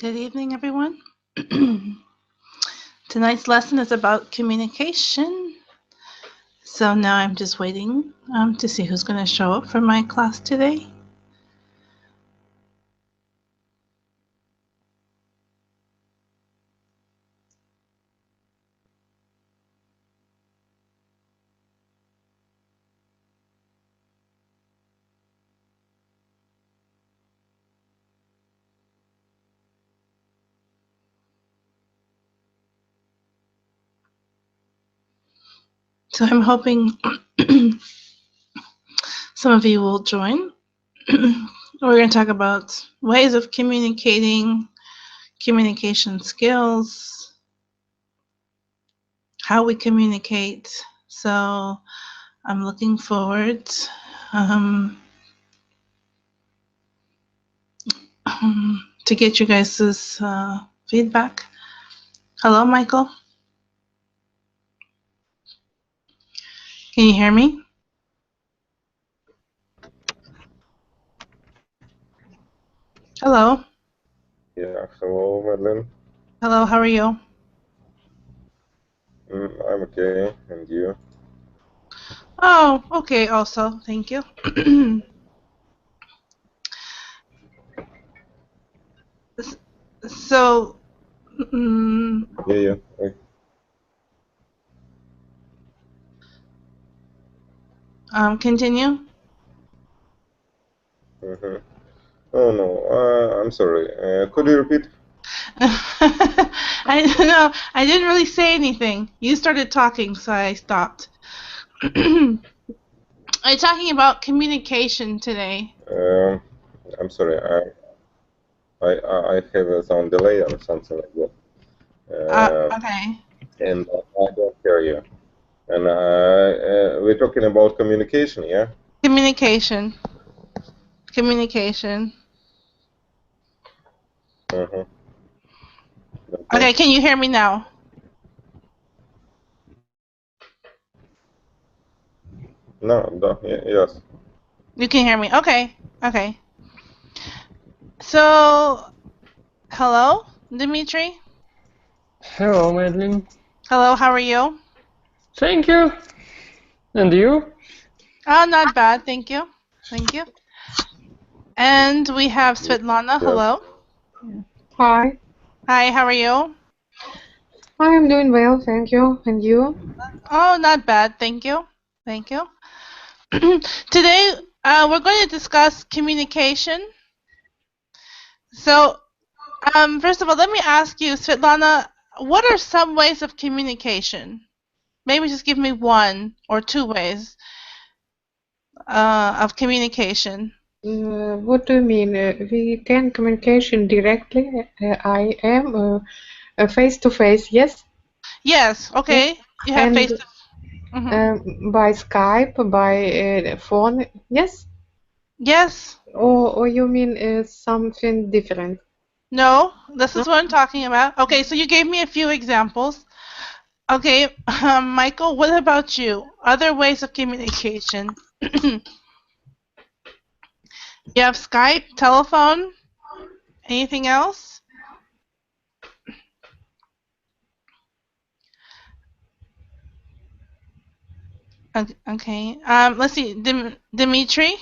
Good evening, everyone. Tonight's lesson is about communication. So now I'm just waiting to see who's going to show up for my class today. So I'm hoping some of you will join. We're going to talk about ways of communicating, communication skills, how we communicate. So I'm looking forward to get you guys' feedback. Hello, Michael. Can you hear me? Hello. Yeah, hello, Madeline. Hello, how are you? I'm okay, and you? Oh, okay, also, thank you. So, Yeah. continue. Oh no, I'm sorry. Could you repeat? I don't know. I didn't really say anything. You started talking, so I stopped. I'm talking about communication today. I'm sorry. I have a sound delay or something like that. Okay. And I don't hear you. And we're talking about communication, yeah? Communication. Communication. Okay. Okay, can you hear me now? No, yes. You can hear me. Okay. Okay. So, hello, Dimitri. Hello, Madeline. Hello, how are you? Thank you. And you? Oh, not bad, thank you. Thank you. And we have Svetlana. Yes. Hello. Hi. Hi, how are you? I am doing well, thank you. And you? Oh, not bad, thank you. Thank you. Today, we're going to discuss communication. So, first of all, let me ask you, Svetlana, what are some ways of communication? Maybe just give me one or two ways of communication. What do you mean? We can communication directly. I am face to face. Yes. Yes, okay. You have And face to by Skype, by phone. Yes. Yes. Or you mean something different? No, this is what I'm talking about. Okay, so you gave me a few examples. Okay, Michael, what about you? Other ways of communication? You have Skype, telephone, anything else? Okay, let's see, Dimitri?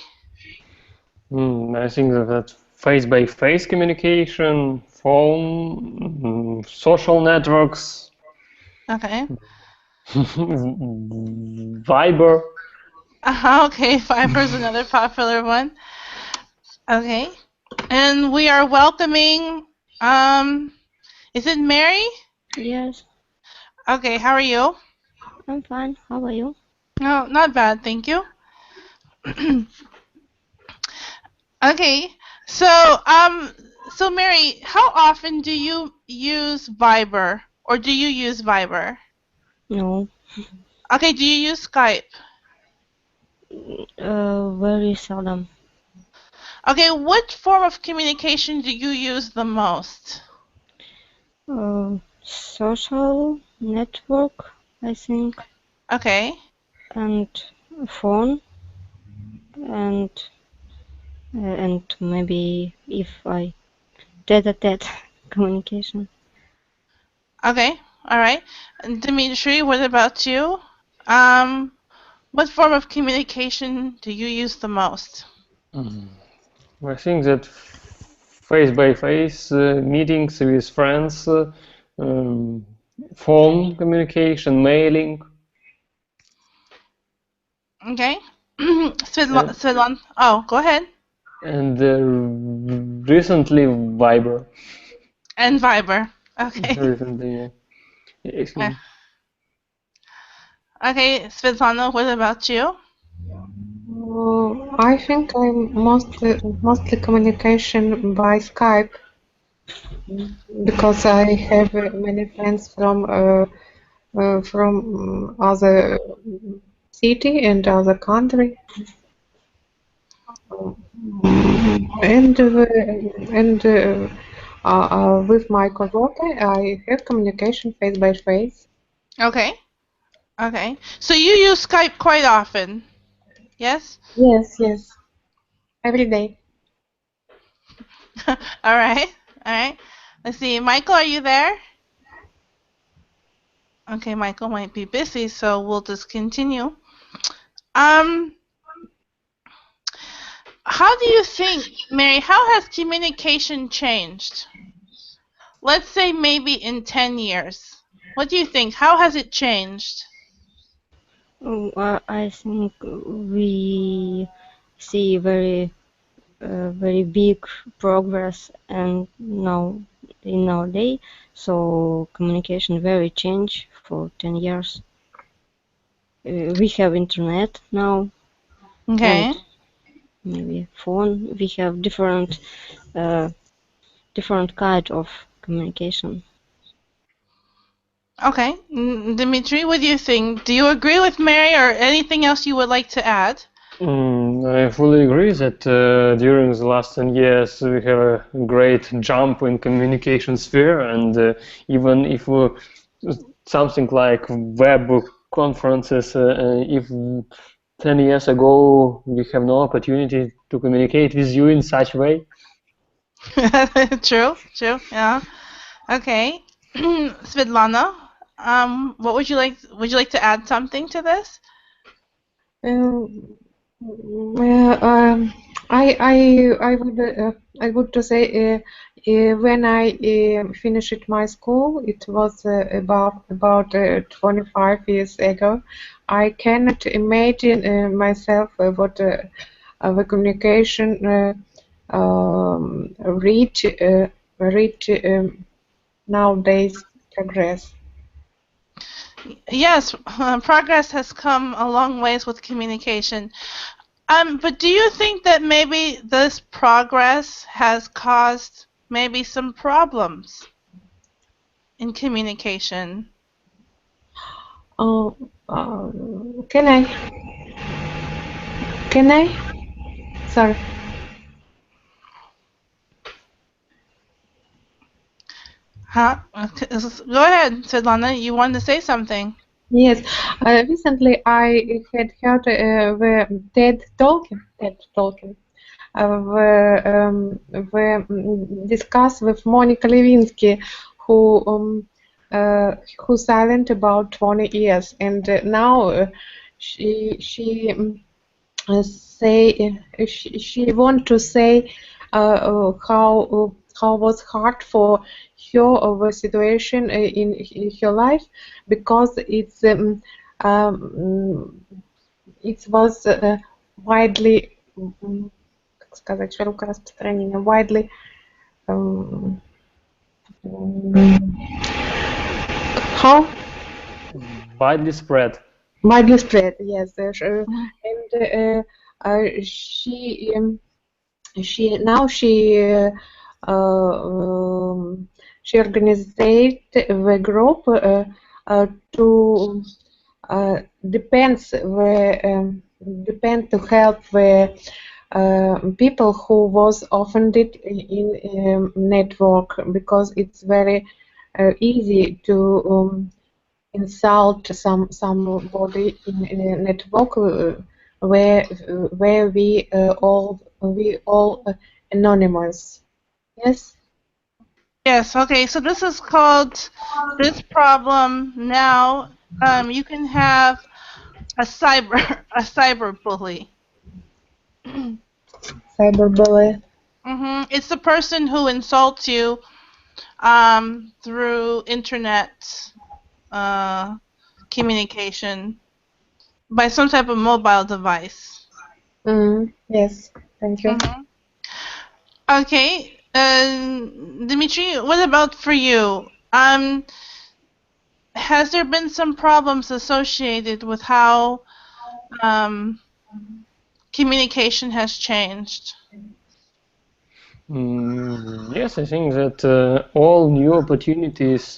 I think that face-by-face communication, phone, social networks, Okay. Viber. Okay, Fiverr is another popular one. Okay, and we are welcoming, is it Mary? Yes, Okay, how are you? I'm fine. How are you? No, not bad, thank you. Okay, so Mary, how often do you use Viber, or do you use Viber? No, Okay, do you use Skype? very seldom. Okay, what form of communication do you use the most? Social network, I think, Okay, and phone, and maybe if I tete-a-tete. communication. Okay, all right. And Dimitri, what about you? What form of communication do you use the most? I think that face-by-face meetings with friends, phone communication, mailing, Okay. Svetlana, oh, go ahead. and recently Viber. And Viber. Okay. Recently, yeah. Okay, Svetlana, what about you? I think I'm mostly communication by Skype because I have many friends from other city and other country, and with my coworker I have communication face by face. Okay. Okay. So you use Skype quite often, yes? Yes, every day. All right. All right. Let's see. Michael, are you there? Okay, Michael might be busy, so we'll just continue. How do you think, Mary, how has communication changed? Let's say maybe in 10 years. What do you think? How has it changed? I think we see very big progress and now in our day. So communication very change for 10 years. We have internet now. Okay. And maybe phone. We have different kind of communication. Okay. Dimitri, what do you think? Do you agree with Mary or anything else you would like to add? I fully agree that during the last 10 years we have a great jump in communication sphere, and even if something like web conferences, if 10 years ago we have no opportunity to communicate with you in such way. True, yeah. Okay. Svetlana, what would you like? Would you like to add something to this? I would to say when I finished my school, it was about 25 years ago. I cannot imagine myself what the communication reach nowadays progress. Yes, progress has come a long ways with communication. But do you think that maybe this progress has caused maybe some problems in communication? Can I? Sorry. Huh? Go ahead, Svetlana. You wanted to say something. Yes. Recently I had heard the TED Talking, discuss with Monica Lewinsky, who silent about 20 years, and now she want to say how was hard for her the situation in her life, because it was widely, как сказать, широкое распространение, widely how Widely spread. widely spread, yes, and she organized the group to depend to help the people who was offended in network, because it's very easy to insult somebody in a network where we all anonymous. Yes. Yes, okay, so this is called, this problem now, you can have a a cyber bully. Cyberbully. It's the person who insults you through internet communication by some type of mobile device. Yes, thank you. Okay, Dimitri, what about for you? Has there been some problems associated with how communication has changed? Yes, I think that all new opportunities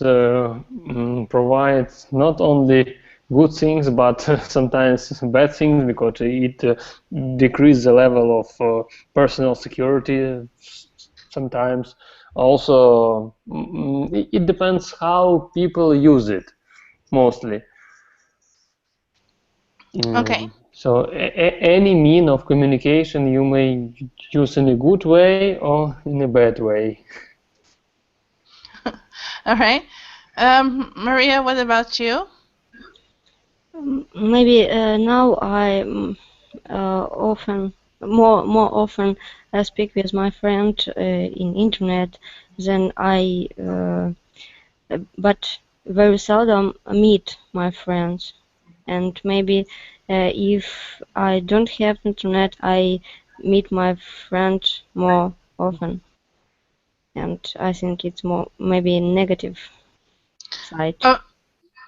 provide not only good things, but sometimes bad things, because it decreases the level of personal security sometimes. Also, it depends how people use it, mostly. Okay. So any mean of communication you may use in a good way or in a bad way. All right. Maria, what about you? Maybe now I more often speak with my friend in internet than I, but very seldom meet my friends. And maybe if I don't have internet, I meet my friend more often. And I think it's more maybe negative side.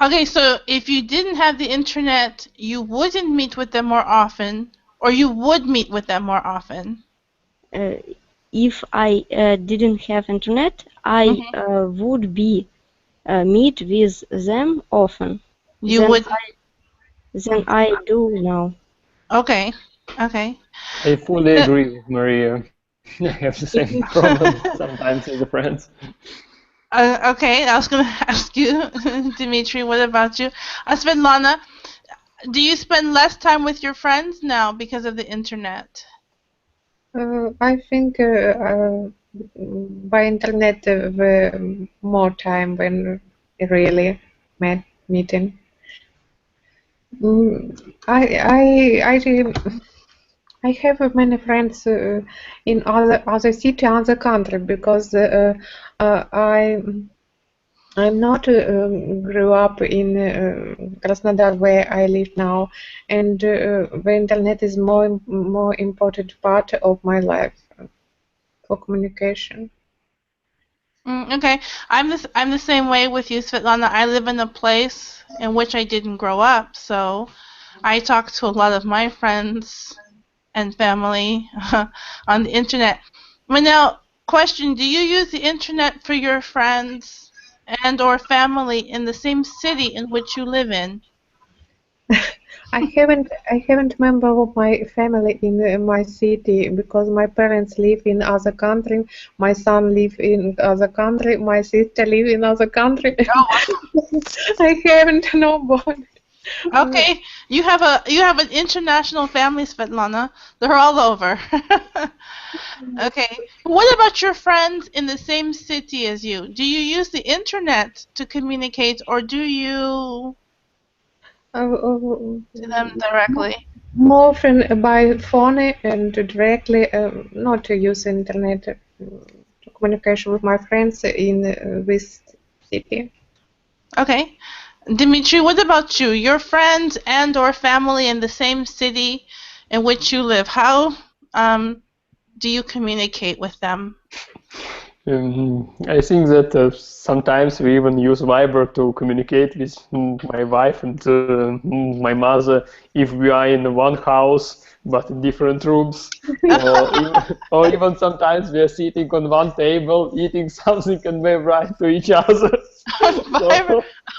Okay, so if you didn't have the internet, you wouldn't meet with them more often, or you would meet with them more often? If I didn't have internet, I would be meet with them often. You would. Than I do now. Okay. Okay. I fully agree with Maria. I have the same problem sometimes with the friends. Okay, I was going to ask you, Dimitri, what about you? Svetlana, do you spend less time with your friends now because of the internet? I think by internet more time when really meeting. I have many friends in other city, other country, because I'm not grew up in Krasnodar where I live now, and the internet is more important part of my life for communication. Okay, I'm the same way with you, Svetlana. I live in a place in which I didn't grow up, so I talk to a lot of my friends and family on the internet. But now, question: do you use the internet for your friends and or family in the same city in which you live in? I haven't member of my family in my city because my parents live in other country, my son live in other country, my sister live in other country. Oh, I haven't nobody. Okay, you have an international family, Svetlana. They're all over. Okay. What about your friends in the same city as you? Do you use the internet to communicate, or do you to them directly? More often by phone and directly, not to use internet communication with my friends in this city. Okay. Dimitri, what about you? Your friends and or family in the same city in which you live, how do you communicate with them? I think that sometimes we even use Viber to communicate with my wife and my mother if we are in one house but in different rooms. Or even sometimes we are sitting on one table eating something and we write to each other.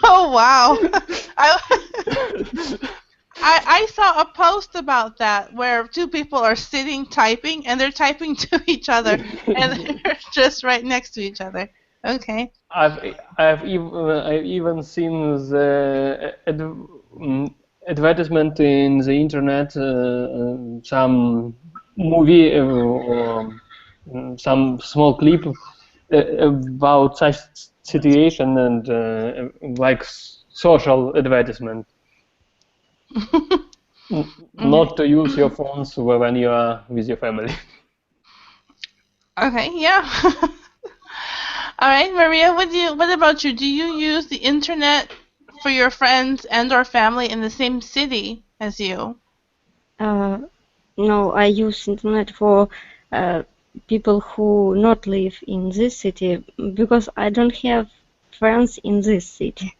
Oh, wow. I saw a post about that where two people are sitting typing and they're typing to each other and they're just right next to each other. Okay. I've even seen the advertisement in the internet, some movie or some small clip about such situation and like social advertisement. Not to use your phones when you are with your family. Okay, yeah. All right, Maria, what about you? Do you use the internet for your friends and or family in the same city as you? No, I use internet for people who not live in this city because I don't have friends in this city.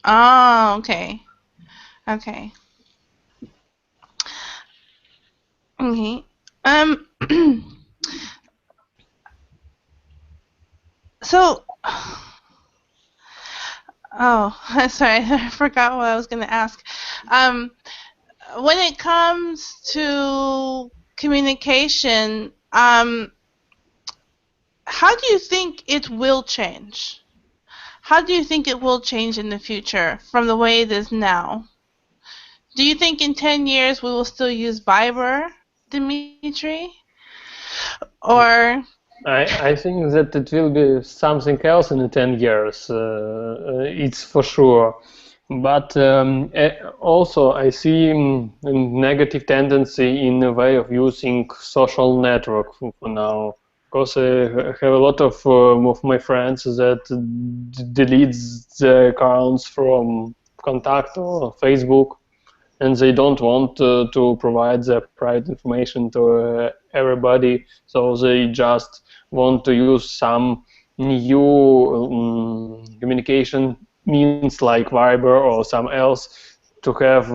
Oh, okay. Okay. Okay. So, oh, sorry, I forgot what I was going to ask. When it comes to communication, how do you think it will change? How do you think it will change in the future from the way it is now? Do you think in 10 years we will still use Viber, Dimitri? Or I think that it will be something else in 10 years. It's for sure. But also I see a negative tendency in the way of using social network for now. Because I have a lot of my friends that delete the accounts from Contact or Facebook, and they don't want to provide their private information to everybody, so they just want to use some new communication means like Viber or some else to have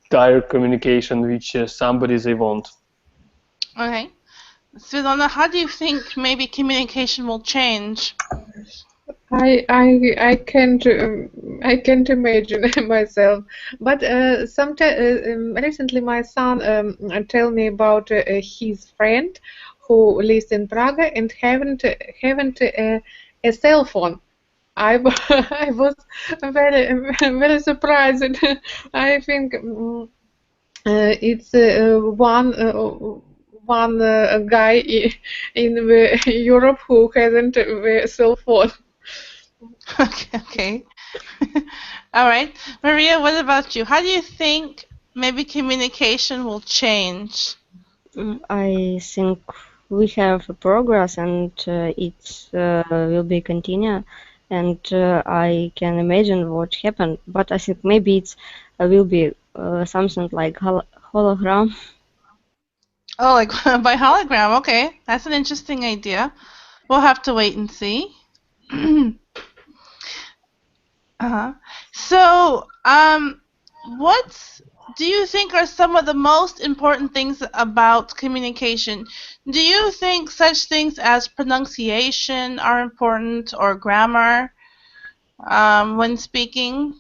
direct communication with somebody they want. okay, Svetlana, how do you think maybe communication will change? I can't imagine myself. But recently my son tell me about his friend who lives in Prague and haven't a cell phone. I was very surprised. I think it's one guy in Europe who hasn't a cell phone. Okay. All right. Maria, what about you? How do you think maybe communication will change? I think we have progress and it will be continue, and I can imagine what happened. But I think maybe it will be something like hologram. Oh, like by hologram. Okay. That's an interesting idea. We'll have to wait and see. Uh-huh. So, what do you think are some of the most important things about communication? Do you think such things as pronunciation are important or grammar when speaking?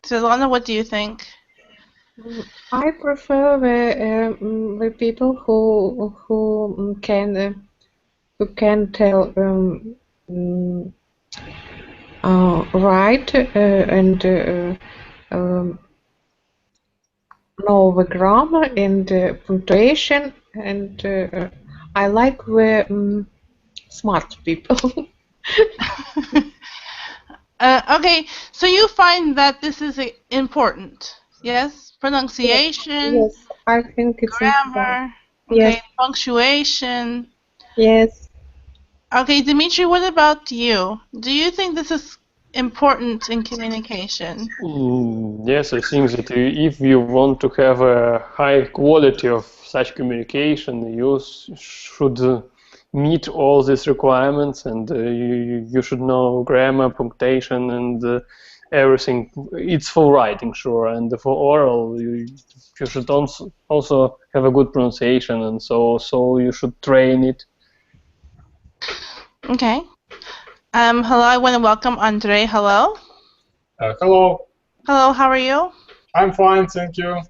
Svetlana, what do you think? I prefer the people who can tell write and know the grammar and punctuation, and I like the smart people. Okay, so you find that this is important, yes? Pronunciation, Yes, I think it's important. grammar, Yes, okay, punctuation. yes. Okay, Dimitri, what about you? Do you think this is important in communication? Yes, I think that if you want to have a high quality of such communication, you should meet all these requirements, and you should know grammar, punctuation, and everything. It's for writing, sure, and for oral, you should also have a good pronunciation, and so you should train it. Okay. Hello, I want to welcome Andre. Hello. Hello, Hello, how are you? I'm fine, thank you.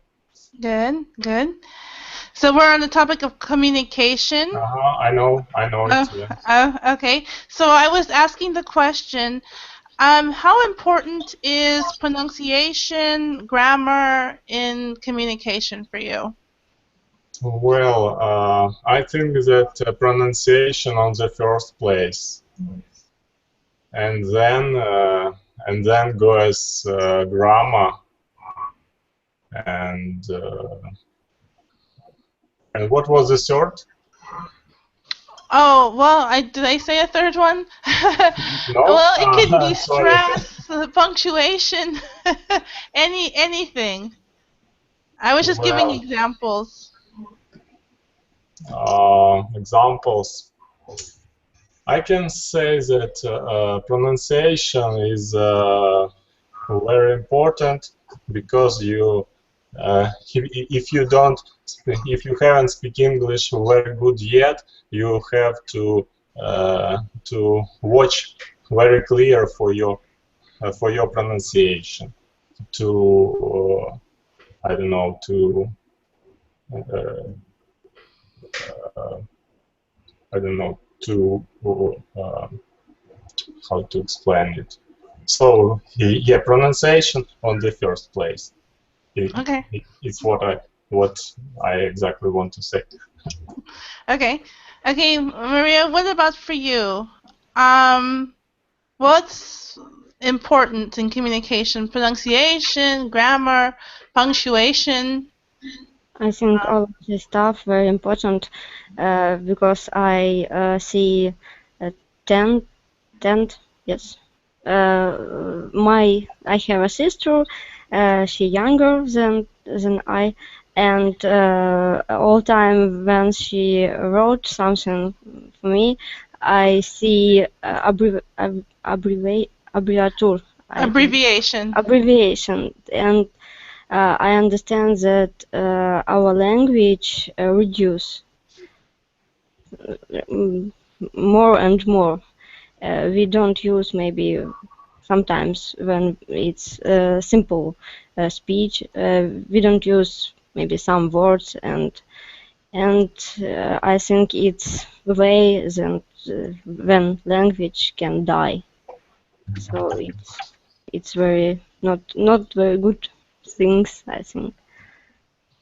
Good, good. So we're on the topic of communication. I know it. Yeah. Okay. So I was asking the question, How important is pronunciation, grammar in communication for you? Well, I think that pronunciation on the first place, and then goes grammar, and what was the third? Oh, well, did I say a third one? No? Well, it could be Sorry. stress, punctuation, anything. I was just giving Well, examples. examples. I can say that pronunciation is very important because if you haven't speak English very good yet, you have to watch very clear for your pronunciation. I don't know, how to explain it. So yeah, pronunciation on the first place. Okay. It's what I exactly want to say. Okay. Okay, Maria, what about for you? What's important in communication? Pronunciation, grammar, punctuation? I think all of this stuff very important because I see yes. I have a sister. She younger than I, and all time when she wrote something for me, I see abbreviation, and I understand that our language reduce more and more. We don't use maybe sometimes when it's simple speech. We don't use maybe some words, and I think it's the way that when language can die. So it's very not very good things, I think.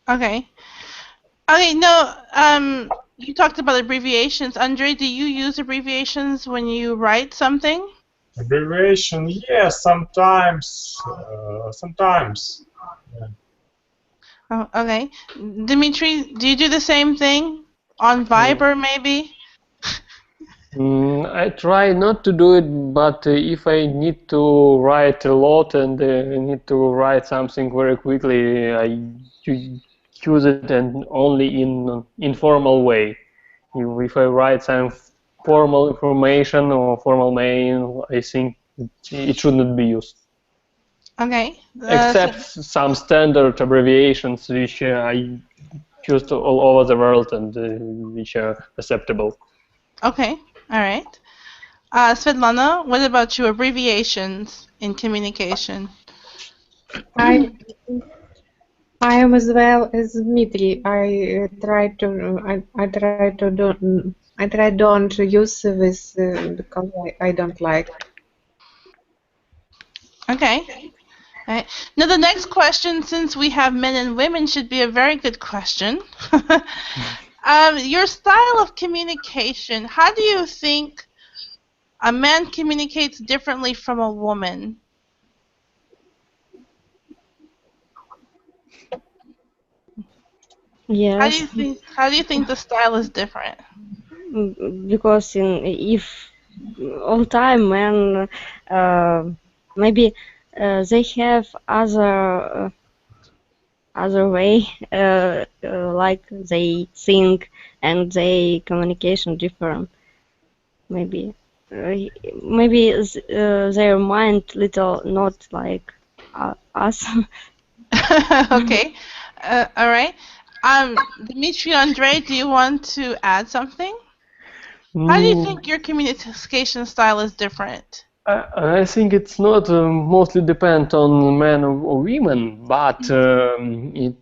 Okay. Okay, no, you talked about abbreviations. Andre, do you use abbreviations when you write something? Abbreviation, yes, sometimes. Sometimes. Yeah. Oh, okay. Dimitri, do you do the same thing? On Viber, maybe? I try not to do it, but if I need to write a lot and need to write something very quickly, I use it and only in informal way. If I write some formal information or formal mail, I think it should not be used. Okay. Except some standard abbreviations which I used all over the world and which are acceptable. Okay. All right. Svetlana, what about you? Abbreviations in communication? I am as well as Dmitry. I try don't use this because I don't like. Okay. All right. Now the next question, since we have men and women, should be a very good question. Your style of communication, how do you think a man communicates differently from a woman? Yes. How do you think the style is different? Because if all time men maybe they have other way like they think and they communication different. Maybe their mind little not like us. Okay. All right. Dmitry, Andre, do you want to add something? How do you think your communication style is different? I think it's not mostly depend on men or women, but we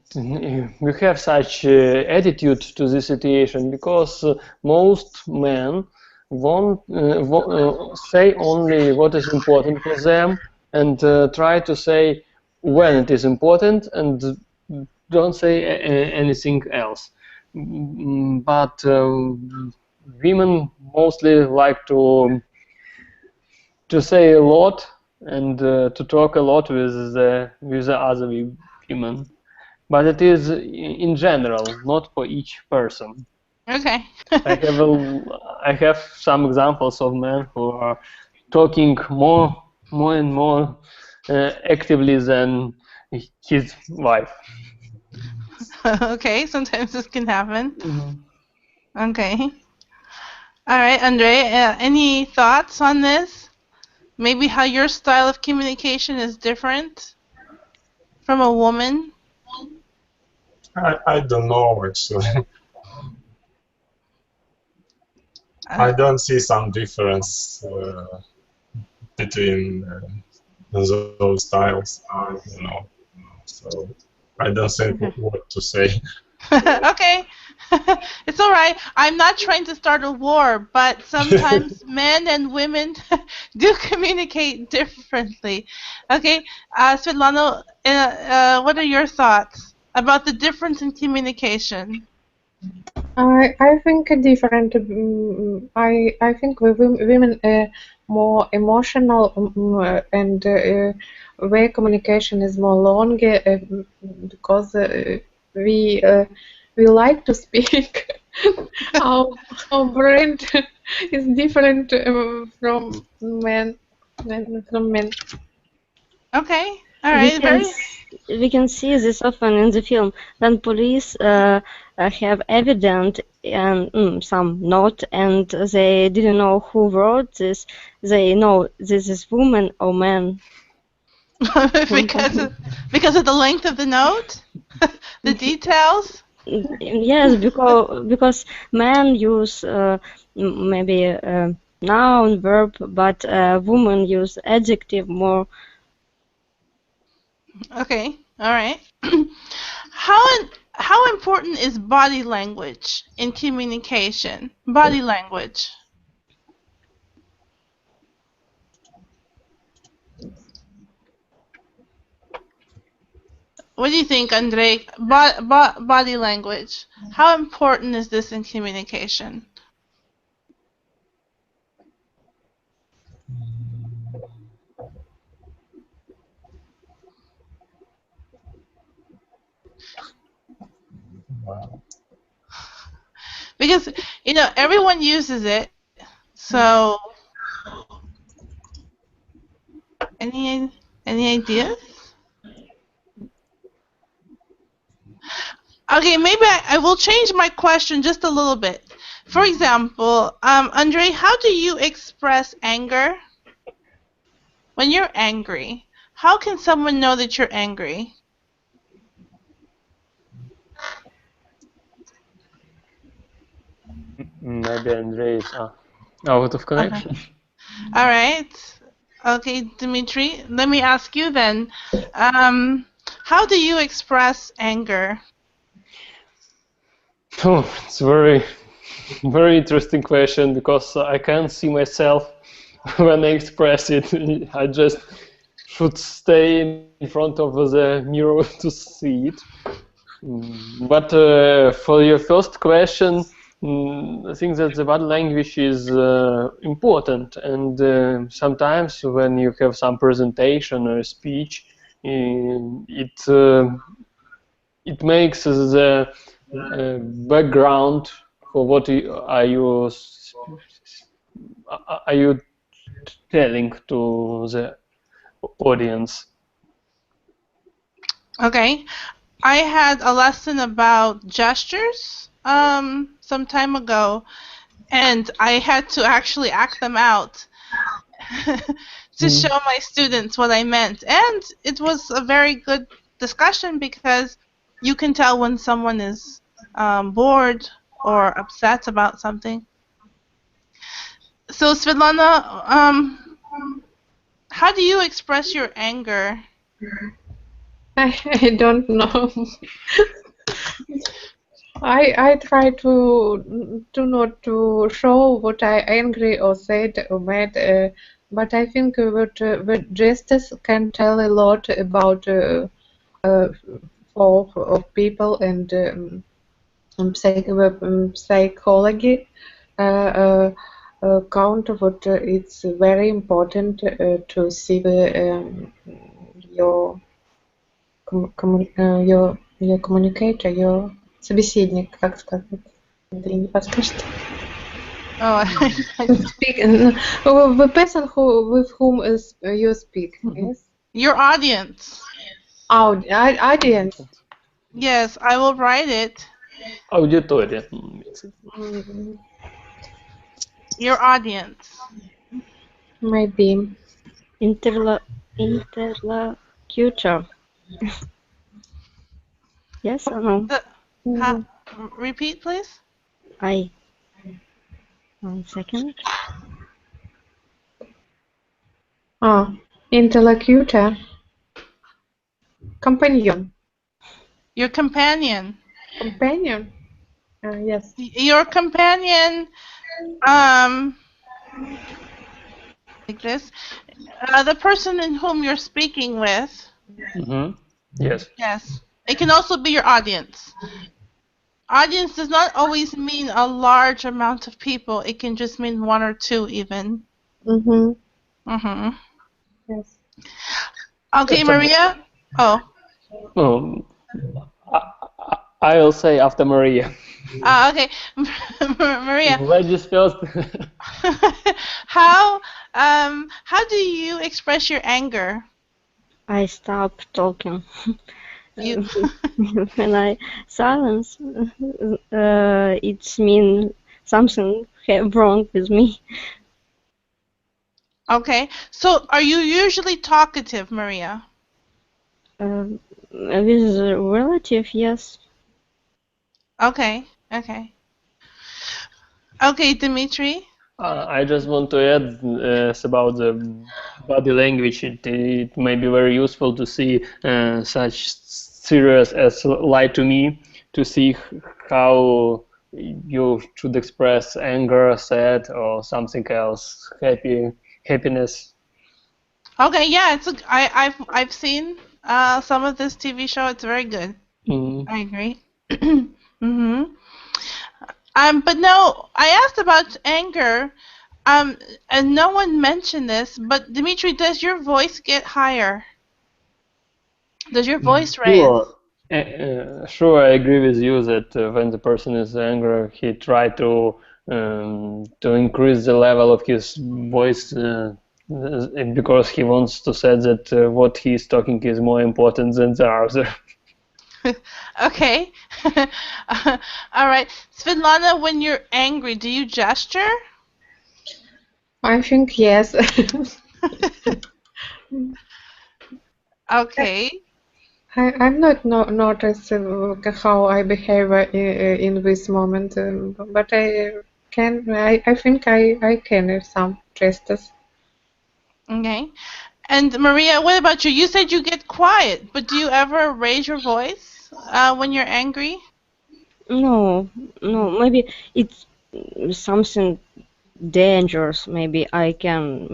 have such attitude to the situation because most men say only what is important for them, and try to say when it is important, and don't say anything else. But women mostly like to say a lot and to talk a lot with the other women. But it is in general, not for each person. Okay. I have some examples of men who are talking more and more actively than his wife. Okay, sometimes this can happen. Okay. All right, Andre, any thoughts on this? Maybe how your style of communication is different from a woman? I don't know actually. I don't see some difference between those styles, you know. So I don't think what to say. Okay. It's all right. I'm not trying to start a war, but sometimes men and women do communicate differently. Okay, Svetlana, what are your thoughts about the difference in communication? I think different. I think women are more emotional, and their communication is more longer because we like to speak. Our brain is different from men. From men. Okay, all right, we can see this often in the film when police have evidence and some note, and they didn't know who wrote this. They know this is woman or man. because of the length of the note, the details. Yes, because men use maybe noun, verb, but women use adjective more. Okay, all right. How important is body language in communication? Body language. What do you think, Andrei? Body language. How important is this in communication? Wow. Because everyone uses it. So, any ideas? Okay, maybe I will change my question just a little bit. For example, Andre, how do you express anger? When you're angry, how can someone know that you're angry? Maybe Andre is out of connection. All right. Okay, Dimitri, let me ask you then. How do you express anger? Oh, it's very interesting question, because I can't see myself when I express it. I just should stay in front of the mirror to see it. But for your first question, I think that the body language is important, and sometimes when you have some presentation or speech, it makes the background for what are you telling to the audience. Okay. I had a lesson about gestures some time ago, and I had to actually act them out to show my students what I meant. And it was a very good discussion, because you can tell when someone is bored or upset about something. So, Svetlana, how do you express your anger? I don't know. I try to not to show what I angry or said or mad, but I think what gestures can tell a lot about uh, of people and psychology. Count what it's very important to see your your communicator, your собеседник, как сказать, Андрей, не подскажете? Oh, Speak, the person with whom you speak, yes? your audience. Audience. Yes, I will write it. Аудитория. Your audience. Maybe. Interlocutor. Yes or no? Repeat, please. One second. Interlocutor. Companion. Your companion. Companion. Yes. Your companion, like this. The person in whom you're speaking with. Yes. Yes. It can also be your audience. Audience does not always mean a large amount of people. It can just mean one or two even. Yes. Okay, Maria? Oh. I'll say after Maria. Okay. Maria. Ladies first. How do you express your anger? I stop talking. You When I silence, it means something wrong with me. Okay. So are you usually talkative, Maria? With a relative, yes. Okay. Okay. Okay, Dimitri? I just want to add about the body language. It may be very useful to see such series as Lie to Me, to see how you should express anger, sad, or something else, happiness. Okay, yeah, I've seen some of this TV show. It's very good. I agree. But no, I asked about anger, and no one mentioned this, but Dimitri, does your voice get higher? Does your voice raise? Sure, I agree with you that when the person is angry, he try to increase the level of his voice because he wants to say that what he is talking is more important than the other. Okay. All right. Svetlana, when you're angry, do you gesture? I think yes. Okay. I'm not notice how I behave in this moment, but I think I can some gestures. Okay. And Maria, what about you? You said you get quiet, but do you ever raise your voice when you're angry? No, maybe it's something dangerous. Maybe I can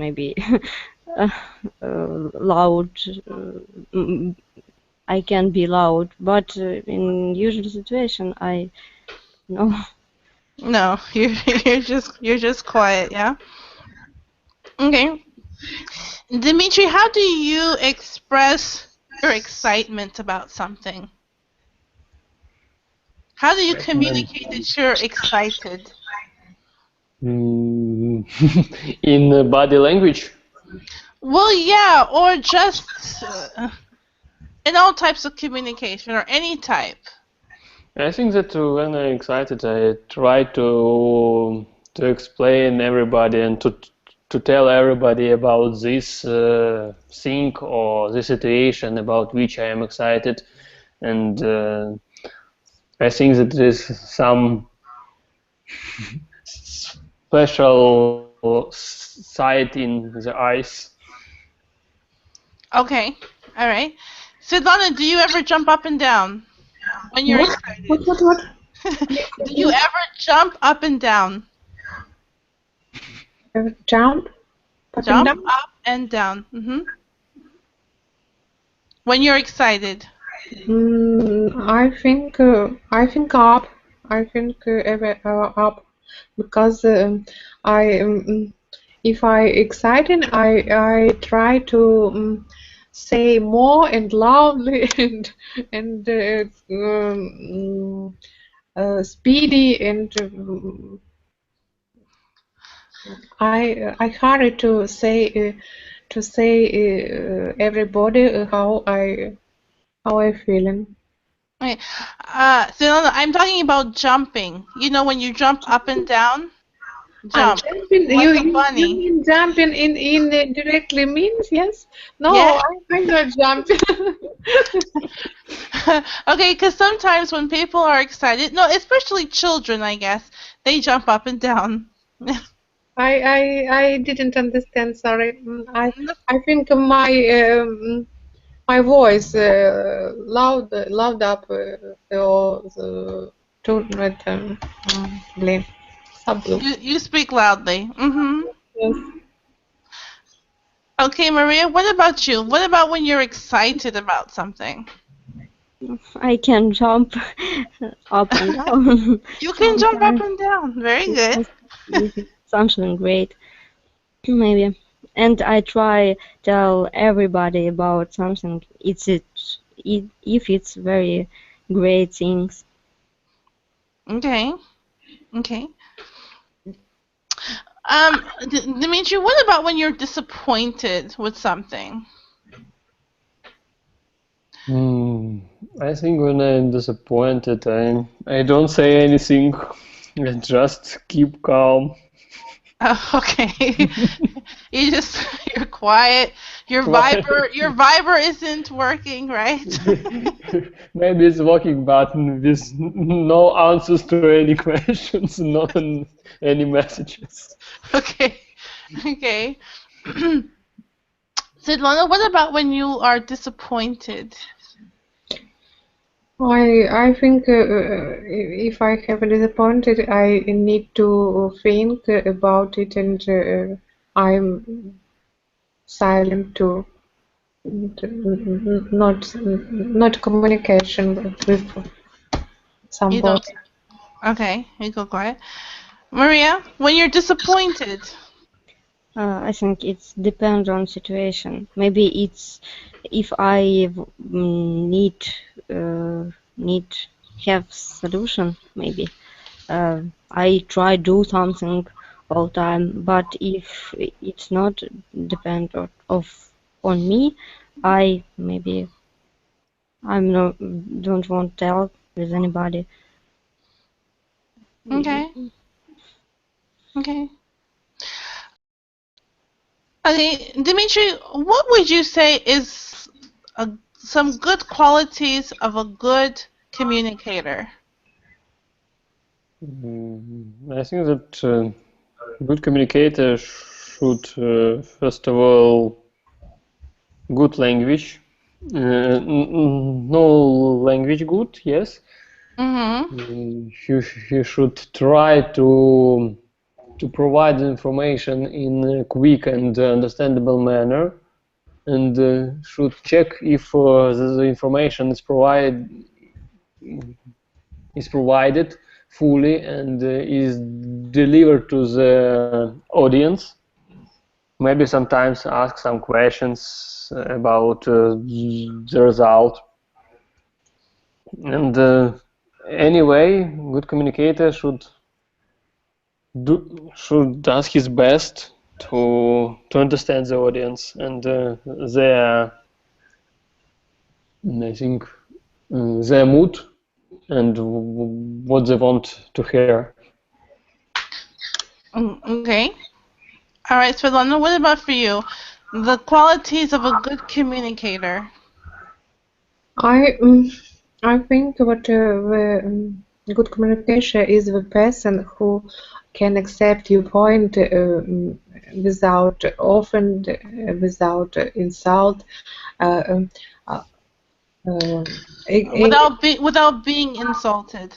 loud. I can be loud, but in usual situation, no. No, you're just quiet, yeah. Okay. Dimitri, how do you express your excitement about something? How do you communicate that you're excited? In body language? Well, yeah, or just in all types of communication or any type. I think that when I'm excited, I try to explain everybody and to tell everybody about this thing or the situation about which I am excited, and I think that there is some special sight in the eyes. Okay, all right. Svetlana, do you ever jump up and down when you're excited? What? Do you ever jump up and down? Jump? Up and Jump down? up and down. When you're excited. I think up. I think up because if I excited, I try to say more and loudly and speedy and I hurry to say everybody how I feeling. Okay. So I'm talking about jumping. You know when you jump up and down? And Jump. jumping, Like a you bunny. mean jumping in directly means yes? No, Yeah. I'm not jumping. Okay, because sometimes when people are excited, no, especially children, I guess, they jump up and down. I didn't understand. Sorry. I think my voice loud up or too not blame. You speak loudly. Yes. Okay, Maria, what about you? What about when you're excited about something? I can jump up and down. You can jump up sometimes. and down. Very good. If it's something great, maybe. And I try tell everybody about something. If it's very great things. Okay. Okay. Dimitri, what about when you're disappointed with something? I think when I'm disappointed, I don't say anything. I just keep calm. Oh, okay. You're quiet. Your Quiet. Viber isn't working, right? Maybe it's working button with no answers to any questions, no any messages. Okay. Okay. Svetlana, what about when you are disappointed? I think if I have disappointed, I need to think about it, and I'm silent too. Not communication with You somebody. don't. Okay, you go quiet. Maria, when you're disappointed. I think it depends on situation. Maybe it's if I need have solution. Maybe I try do something all time. But if it's not depend on me, I maybe don't want to tell with anybody. Okay. Okay. Okay, Dimitri, what would you say is some good qualities of a good communicator? I think that good communicator should, first of all, good language. No language good, yes. He should try to provide information in a quick and understandable manner, and should check if the information is provided fully and is delivered to the audience. Maybe sometimes ask some questions about the result. And anyway, good communicator should does his best to understand the audience and their, I think, their mood and what they want to hear. Okay. All right, Svetlana, what about for you? The qualities of a good communicator. I think what good communication is the person who can accept your point without often without insult. Without being insulted.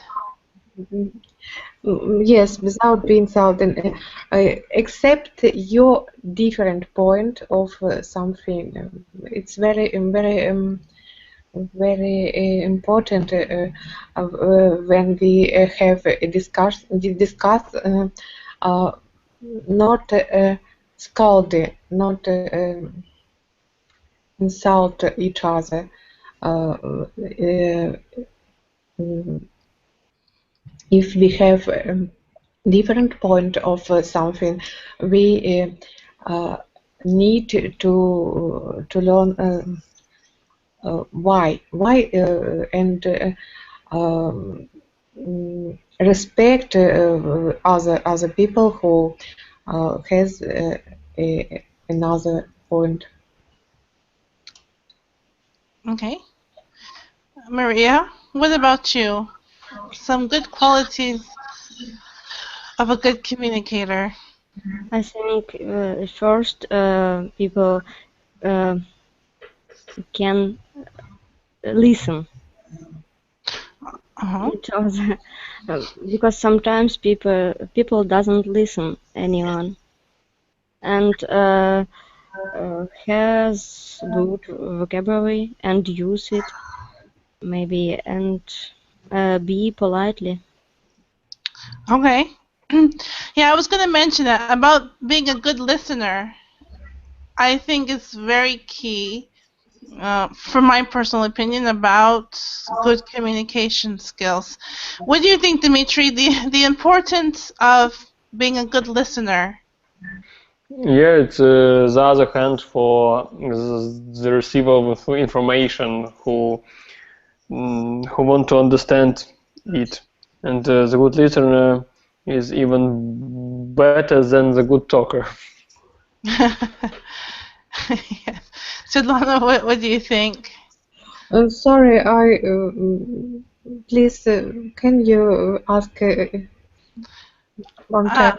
Yes, without being insulting, accept your different point of something. It's very important when we discuss uh, not scold, not insult each other. If we have different point of something, we need to learn why and respect other people who has another point. Okay. Maria, what about you? Some good qualities of a good communicator. I think first people can listen Uh-huh. each other because sometimes people doesn't listen anyone and has good vocabulary and use it maybe and be politely. Okay. Yeah, I was going to mention that about being a good listener. I think it's very key, from my personal opinion, about good communication skills. What do you think, Dimitri, the importance of being a good listener? Yeah, it's the other hand for the receiver of information who want to understand it, and the good listener is even better than the good talker. Yes. Svetlana, what do you think? Sorry, please can you ask one time?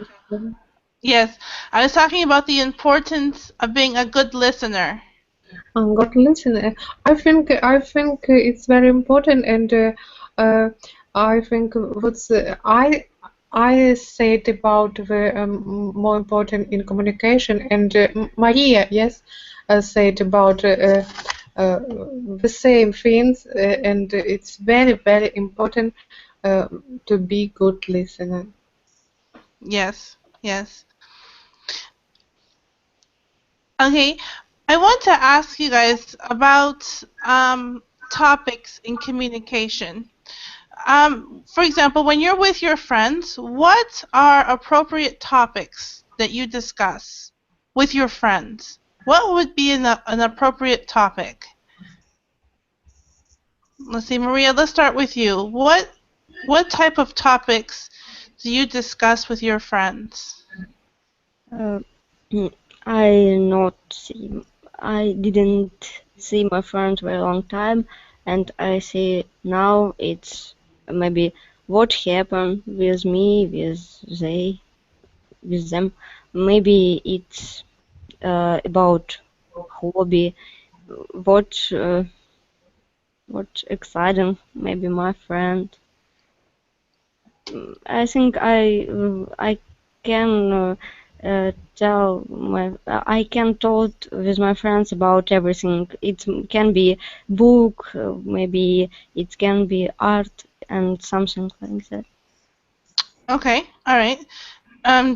Yes, I was talking about the importance of being a good listener. Good listener. I think it's very important, and I think what's I said about the more important in communication, and Maria, yes, said about the same things, and it's very important to be good listener. Yes, yes. Okay, I want to ask you guys about topics in communication. For example, when you're with your friends, what are appropriate topics that you discuss with your friends? What would be an appropriate topic? Let's see, Maria, let's start with you. What type of topics do you discuss with your friends? I didn't see my friends for a long time, and I see now it's maybe what happened with me, with them. Maybe it's about hobby, what exciting, maybe my friend. I think I can I can talk with my friends about everything. It can be book, maybe it can be art and something like that. Okay, all right.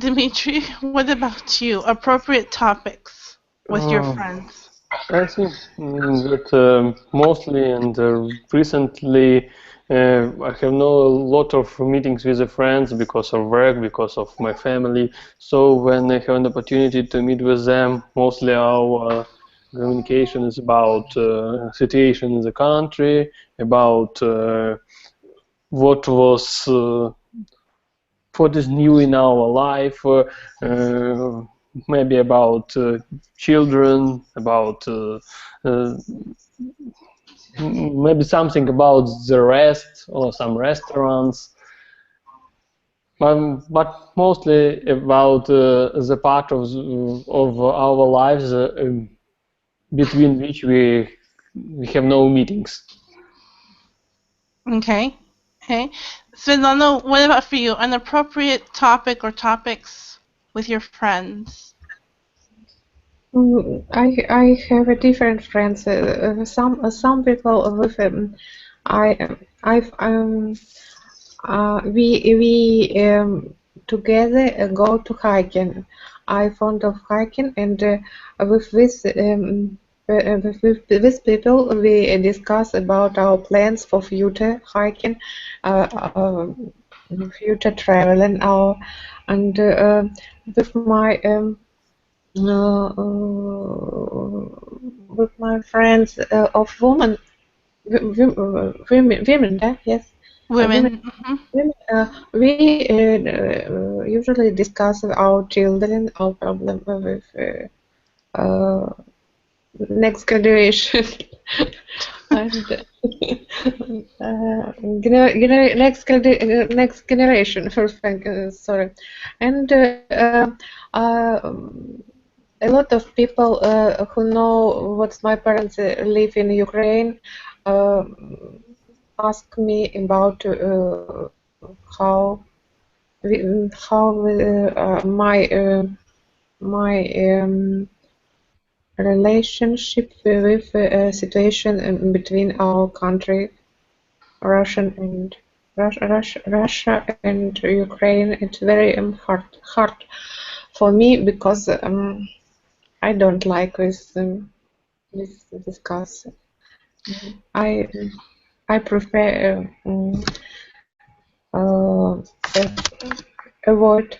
Dimitri, what about you? Appropriate topics with your friends. I think that mostly and recently I have no lot of meetings with the friends because of work, because of my family. So when I have an opportunity to meet with them, mostly our communication is about situation in the country, about what is new in our life, maybe about children, about maybe something about the rest or some restaurants, but mostly about the part of our lives between which we have no meetings. Okay. Okay. Svetlana, what about for you? An appropriate topic or topics with your friends? I have a different friends. Some people with we together go to hiking. I fond of hiking, and with with people we discuss about our plans for future hiking, uh, uh, future traveling. Our and with my with my friends of women, yes, women. Women. Hmm. We usually discuss our children, our problem with next generation and next generation. First, sorry, and a lot of people who know what my parents live in Ukraine ask me about how my relationship with situation between our country, Russia and Ukraine. It's very hard for me because I don't like this discuss. I I prefer uh, avoid,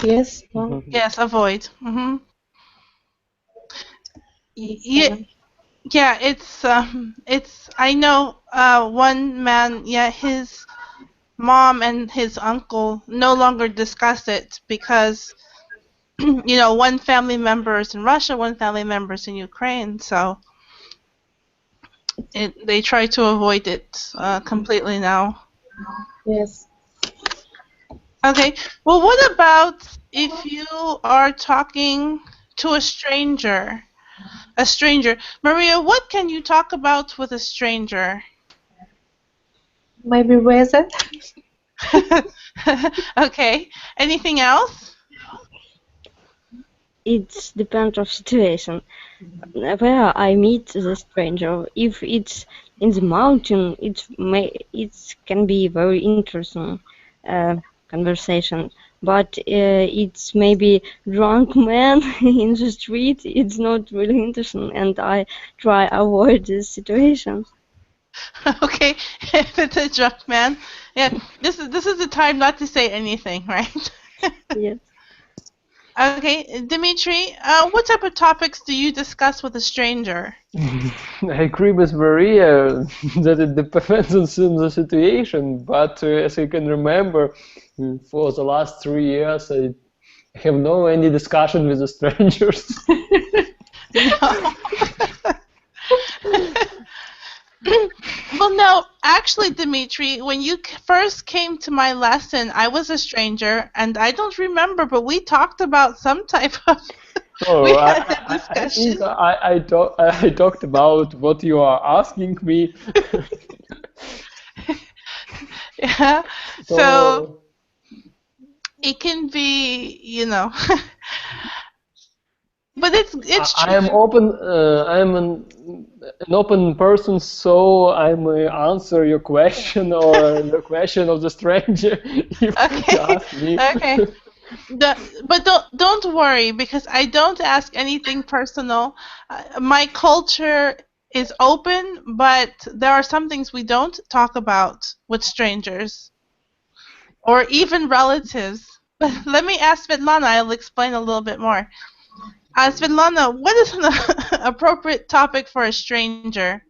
yes, no, Yes, avoid. Hmm. it's, Yeah, yeah. It's. I know. One man. Yeah, his mom and his uncle no longer discuss it because one family member is in Russia, one family member is in Ukraine, so they try to avoid it completely now. yes. Okay, well, what about if you are talking to a stranger? A stranger. Maria, what can you talk about with a stranger? Maybe weather. Okay, anything else? It depends of situation. Where I meet the stranger, if it's in the mountain, it can be very interesting conversation. But it's maybe drunk man in the street. It's not really interesting, and I try avoid this situation. Okay, if it's a drunk man, yeah, this is the time not to say anything, right? Yes. Okay, Dimitri, what type of topics do you discuss with a stranger? I agree with Maria that it depends on the situation, but as I can remember, for the last 3 years, I have no any discussion with the strangers. No. Well, no, actually, Dimitri, when you first came to my lesson, I was a stranger, and I don't remember, but we talked about some type of. Oh, We had a I discussion. think I talked about what you are asking me. Yeah. So So it can be. But it's I am true. open. I am an open person, so I may answer your question or the question of the stranger if you Okay. ask me. Okay. But don't worry because I don't ask anything personal. My culture is open, but there are some things we don't talk about with strangers or even relatives. But let me ask Svetlana. I'll explain a little bit more. Svetlana, what is an appropriate topic for a stranger?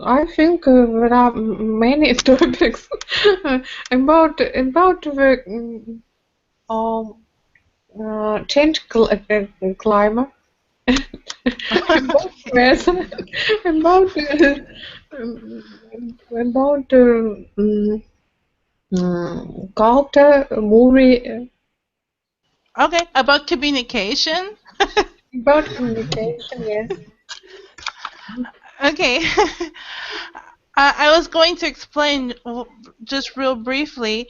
I think there are many topics about the change climate, about weather, about about culture, movie, Okay, about communication. about communication. Yes. Okay. I was going to explain just real briefly.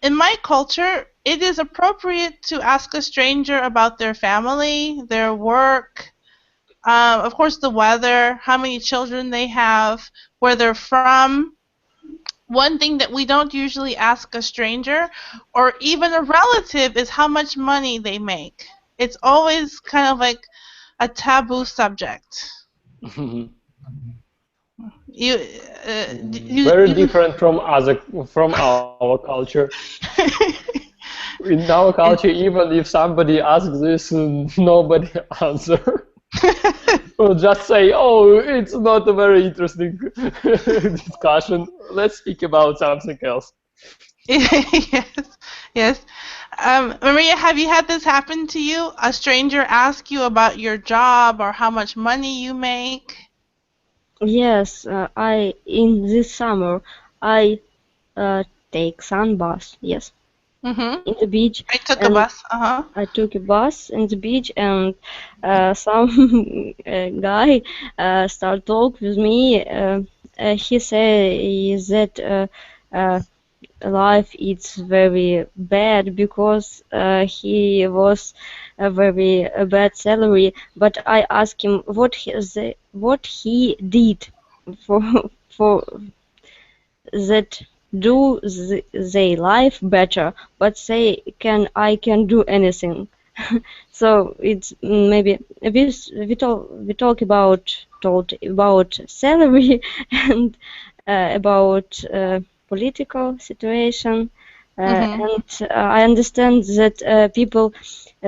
In my culture, it is appropriate to ask a stranger about their family, their work, of course, the weather, how many children they have, where they're from. One thing that we don't usually ask a stranger or even a relative is how much money they make. It's always kind of like a taboo subject. You, Very different from our culture. In our culture, even if somebody asks this, nobody answer. We'll just say, "Oh, it's not a very interesting discussion. Let's speak about something else." Yes, yes. Maria, have you had this happen to you? A stranger ask you about your job or how much money you make? Yes, I in this summer I take sun bath. Yes, Mm-hmm. in the beach, I took a and bus. Uh-huh. I took a bus in the beach, and some guy start talk with me. He say that life is very bad because he was a very bad salary. But I asked him what he did for for that do they life better, but I can do anything. So it's maybe we talk about told about salary and about political situation, and I understand that people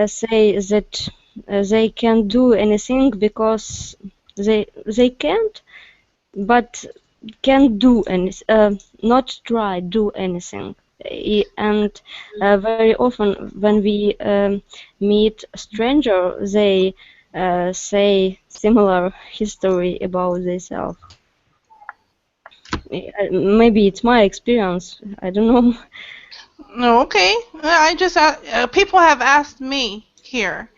say that they can do anything because they can't, but can't do not try do anything. And very often when we meet stranger, they say similar history about themselves. Maybe it's my experience. I don't know. No, okay. I just people have asked me here,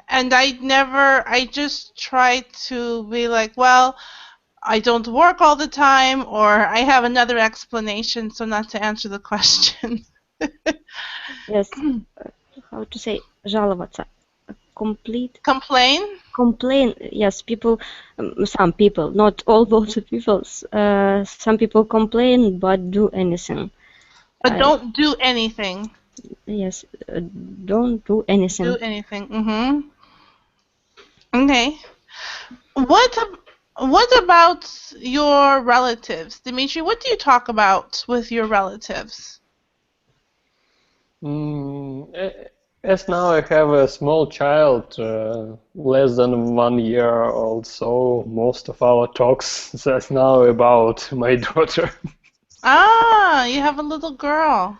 and I just try to be like, well, I don't work all the time, or I have another explanation, so not to answer the question. Yes, how to say жаловаться? Complete Complain, complain. Yes, people, some people, not all lots of people. Some people complain but do anything. but don't do anything. Yes, don't do anything. Do anything. Mm-hmm. Okay. What about your relatives, Dimitri? What do you talk about with your relatives? As now I have a small child, less than 1 year old, so most of our talks is now about my daughter. Ah, you have a little girl.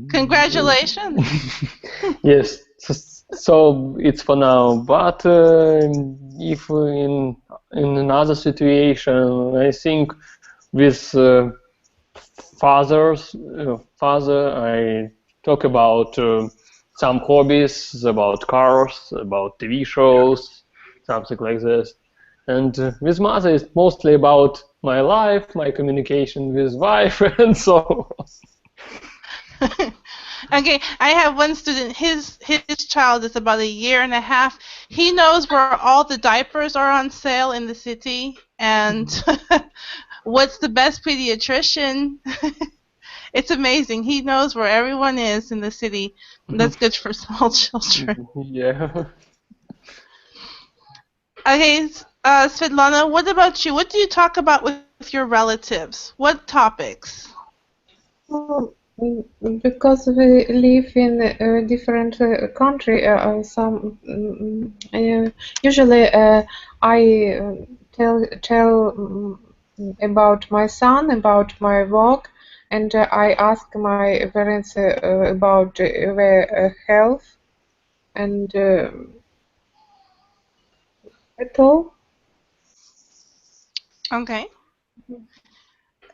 Congratulations. Yes, so it's for now. But if in another situation, I think with father, I talk about some hobbies, about cars, about TV shows, something like this. And with mother, it's mostly about my life, my communication with wife, and so on. Okay, I have one student. His child is about 1.5 years. He knows where all the diapers are on sale in the city, and what's the best pediatrician. It's amazing. He knows where everyone is in the city. That's good for small children. Yeah. Okay, Svetlana, what about you? What do you talk about with your relatives? What topics? Well, because we live in a different country, usually I tell about my son, about my work, and I ask my parents about their health, and that's all. Okay.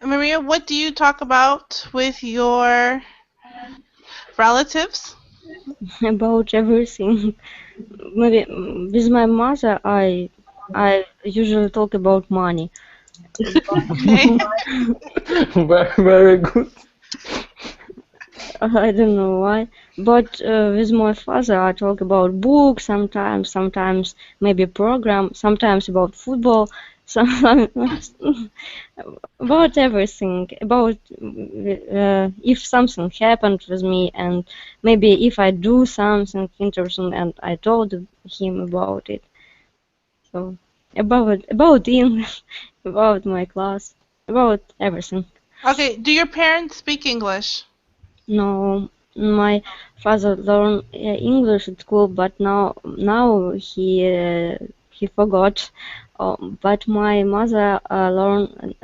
Maria, what do you talk about with your relatives? About everything. Maybe with my mother, I usually talk about money, Okay. Very, very good. I don't know why, but with my father I talk about books sometimes maybe program, sometimes about football, sometimes about everything, about if something happened with me, and maybe if I do something interesting and I told him about it. So about English, about my class, about everything. Okay. Do your parents speak English? No, my father learned English at school, but now he forgot. But my mother learned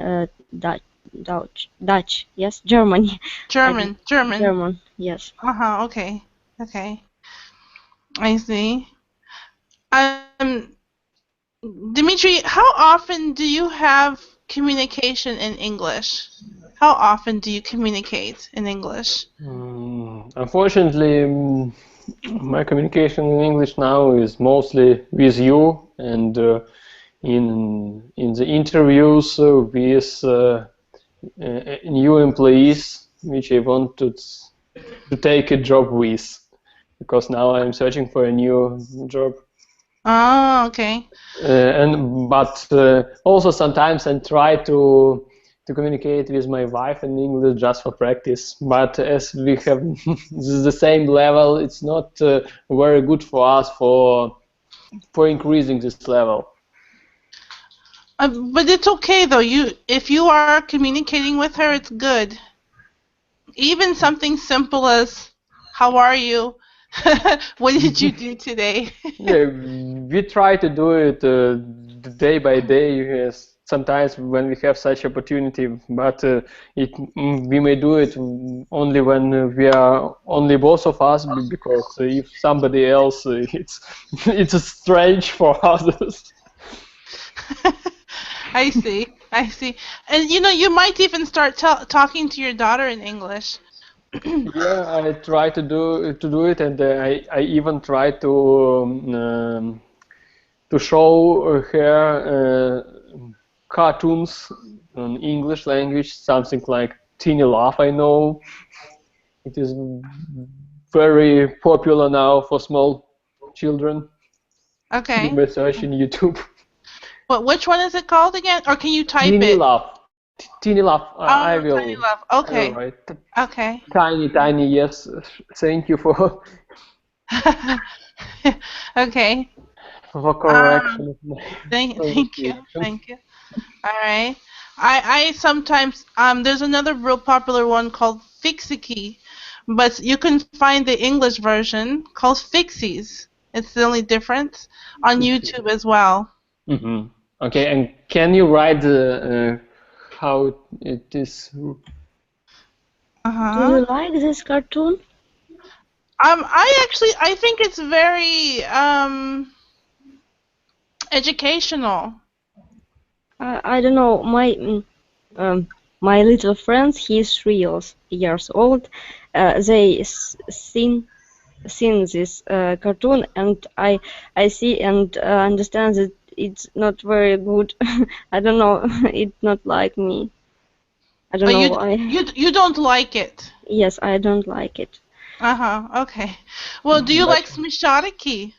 Dutch, yes, Germany, I mean, German. German, yes. Uh-huh. Okay. Okay. I see. Um, Dimitri, how often do you have communication in English? How often do you communicate in English? Unfortunately, my communication in English now is mostly with you and in the interviews with new employees which I want to take a job with, because now I'm searching for a new job. Oh, okay. But also sometimes I try to communicate with my wife in English just for practice. But as we have the same level, it's not very good for us for increasing this level. But it's okay though. If you are communicating with her, it's good. Even something simple as "How are you?" "What did you do today?" Yeah, we try to do it day by day. Yes, sometimes when we have such opportunity, but we may do it only when we are only both of us, because if somebody else, it's strange for others. I see. I see. And you might even start talking to your daughter in English. Yeah, I try to do it, and I even try to show her cartoons in English language, something like Teeny Laugh. I know it is very popular now for small children. You Okay. may search in YouTube. Which one is it called again? Or can you type Teeny it? Laugh. Teeny Laugh. I Oh, Tiny will. Love. I will Okay. write. Okay. Tiny. Yes. Thank you for Okay. correction of my Thank you. pronunciation. Thank you. All right. I sometimes there's another real popular one called Fixiki, but you can find the English version called Fixies. It's the only difference on YouTube as well. Mm-hmm. Okay, and can you write how it is? Do Uh-huh. you like this cartoon? I think it's very educational. I don't know. My little friend, he's 3 years old. They seen this cartoon, and I see and understand that it's not very good. I don't know. It's not like me. I don't But know you why. you don't like it. Yes, I don't like it. Uh-huh. Okay. Well, do you like Smishadiki?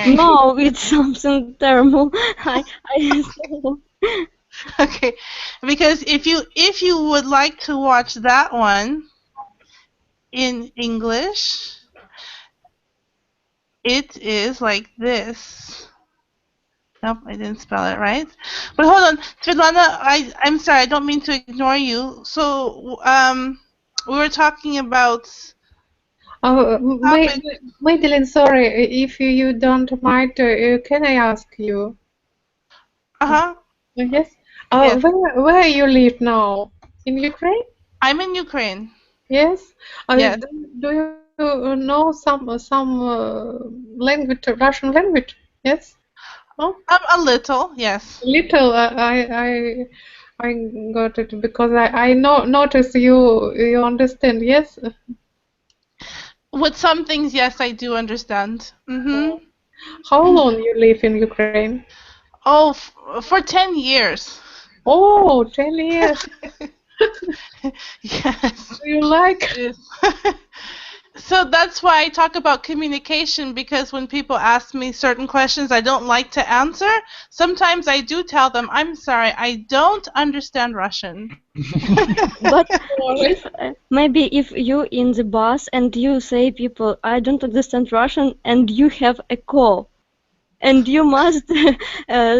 No, it's something terrible. I saw. Okay. Because if you would like to watch that one in English, it is like this. Nope, I didn't spell it right. But hold on, Svetlana, I'm sorry, I don't mean to ignore you. So, we were talking about topic. Magdalene, sorry, if you don't mind, can I ask you? Uh-huh. Yes. Yes. Where you live now? In Ukraine? I'm in Ukraine. Yes. Yes. Do you know some language, Russian language? Yes. Oh, A little, yes. little. I got it because I notice you understand. Yes. With some things, yes, I do understand. Mm-hmm. How long you live in Ukraine? Oh, for 10 years. Oh, 10 years. Yes. Do you like? So that's why I talk about communication, because when people ask me certain questions I don't like to answer, sometimes I do tell them, I'm sorry, I don't understand Russian. But if maybe if you in the bus and you say people I don't understand Russian and you have a call and you must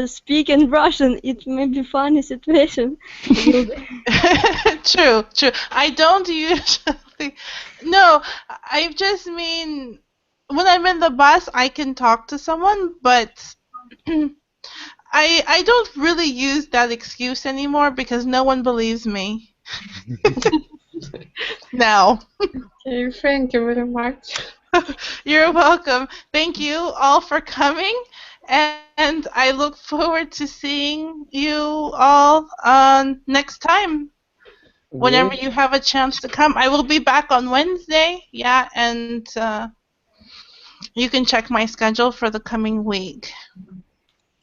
speak in Russian, it may be funny situation. True, true. I don't usually. No, I just mean when I'm in the bus, I can talk to someone, but I don't really use that excuse anymore because no one believes me now. Okay, thank you very much. You're welcome. Thank you all for coming, and I look forward to seeing you all next time. Whenever Great. you have a chance to come. I will be back on Wednesday, yeah, and you can check my schedule for the coming week.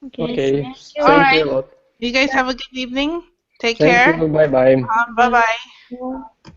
Okay, Okay. thank you. All Thank right. you a lot. You guys have a good evening. Take Thank care. you. Bye bye. Bye-bye. Yeah.